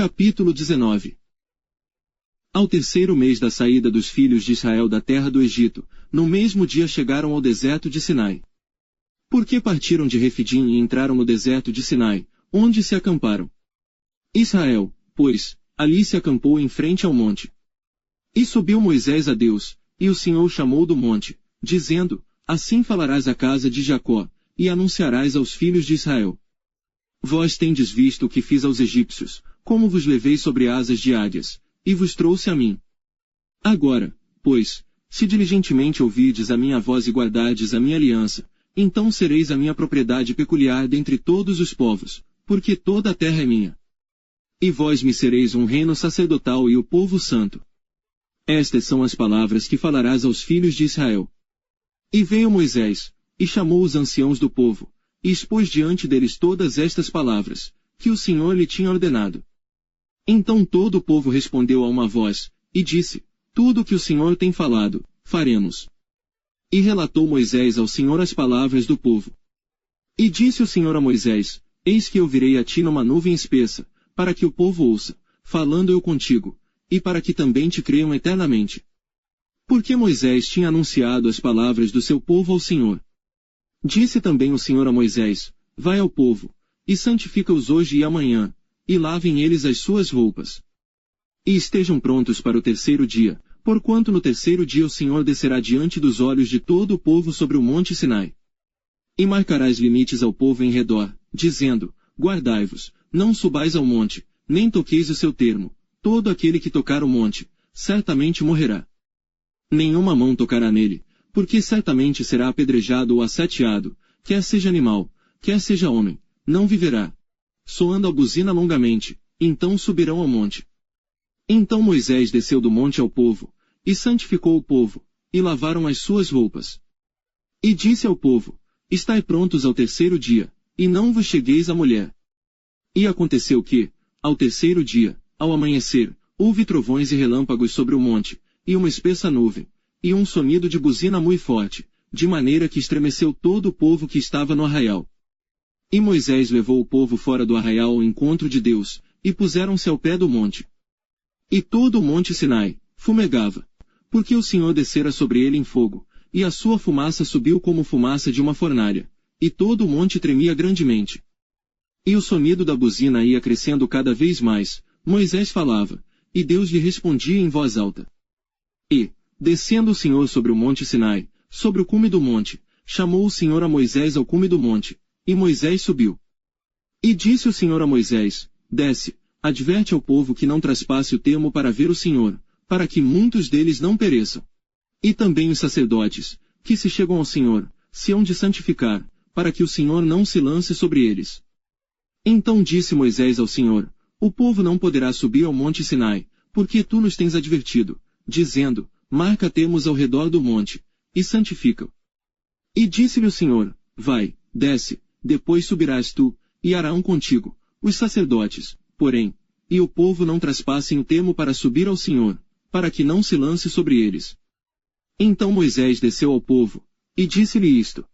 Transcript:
Capítulo 19. Ao terceiro mês da saída dos filhos de Israel da terra do Egito, no mesmo dia chegaram ao deserto de Sinai. Porque partiram de Refidim e entraram no deserto de Sinai, onde se acamparam. Israel, pois, ali se acampou em frente ao monte. E subiu Moisés a Deus, e o Senhor o chamou do monte, dizendo: Assim falarás à casa de Jacó, e anunciarás aos filhos de Israel. Vós tendes visto o que fiz aos egípcios, como vos levei sobre asas de águias, e vos trouxe a mim. Agora, pois, se diligentemente ouvirdes a minha voz e guardardes a minha aliança, então sereis a minha propriedade peculiar dentre todos os povos, porque toda a terra é minha. E vós me sereis um reino sacerdotal e o povo santo. Estas são as palavras que falarás aos filhos de Israel. E veio Moisés, e chamou os anciãos do povo, e expôs diante deles todas estas palavras, que o Senhor lhe tinha ordenado. Então todo o povo respondeu a uma voz, e disse: Tudo o que o Senhor tem falado, faremos. E relatou Moisés ao Senhor as palavras do povo. E disse o Senhor a Moisés: Eis que eu virei a ti numa nuvem espessa, para que o povo ouça, falando eu contigo, e para que também te creiam eternamente. Porque Moisés tinha anunciado as palavras do seu povo ao Senhor. Disse também o Senhor a Moisés: Vai ao povo, e santifica-os hoje e amanhã, e lavem eles as suas roupas. E estejam prontos para o terceiro dia, porquanto no terceiro dia o Senhor descerá diante dos olhos de todo o povo sobre o monte Sinai. E marcarás limites ao povo em redor, dizendo: Guardai-vos, não subais ao monte, nem toqueis o seu termo, todo aquele que tocar o monte, certamente morrerá. Nenhuma mão tocará nele, porque certamente será apedrejado ou asseteado, quer seja animal, quer seja homem, não viverá. Soando a buzina longamente, então subirão ao monte. Então Moisés desceu do monte ao povo, e santificou o povo, e lavaram as suas roupas. E disse ao povo: Estai prontos ao terceiro dia, e não vos chegueis à mulher. E aconteceu que, ao terceiro dia, ao amanhecer, houve trovões e relâmpagos sobre o monte, e uma espessa nuvem, e um sonido de buzina muito forte, de maneira que estremeceu todo o povo que estava no arraial. E Moisés levou o povo fora do arraial ao encontro de Deus, e puseram-se ao pé do monte. E todo o monte Sinai fumegava, porque o Senhor descera sobre ele em fogo, e a sua fumaça subiu como fumaça de uma fornalha, e todo o monte tremia grandemente. E o sonido da buzina ia crescendo cada vez mais, Moisés falava, e Deus lhe respondia em voz alta. E, descendo o Senhor sobre o monte Sinai, sobre o cume do monte, chamou o Senhor a Moisés ao cume do monte, e Moisés subiu. E disse o Senhor a Moisés: Desce, adverte ao povo que não traspasse o termo para ver o Senhor, para que muitos deles não pereçam. E também os sacerdotes, que se chegam ao Senhor, se hão de santificar, para que o Senhor não se lance sobre eles. Então disse Moisés ao Senhor: O povo não poderá subir ao monte Sinai, porque tu nos tens advertido, dizendo: Marca termos ao redor do monte, e santifica-o. E disse-lhe o Senhor: Vai, desce, depois subirás tu, e Arão contigo, os sacerdotes, porém, e o povo não traspassem o termo para subir ao Senhor, para que não se lance sobre eles. Então Moisés desceu ao povo, e disse-lhe isto: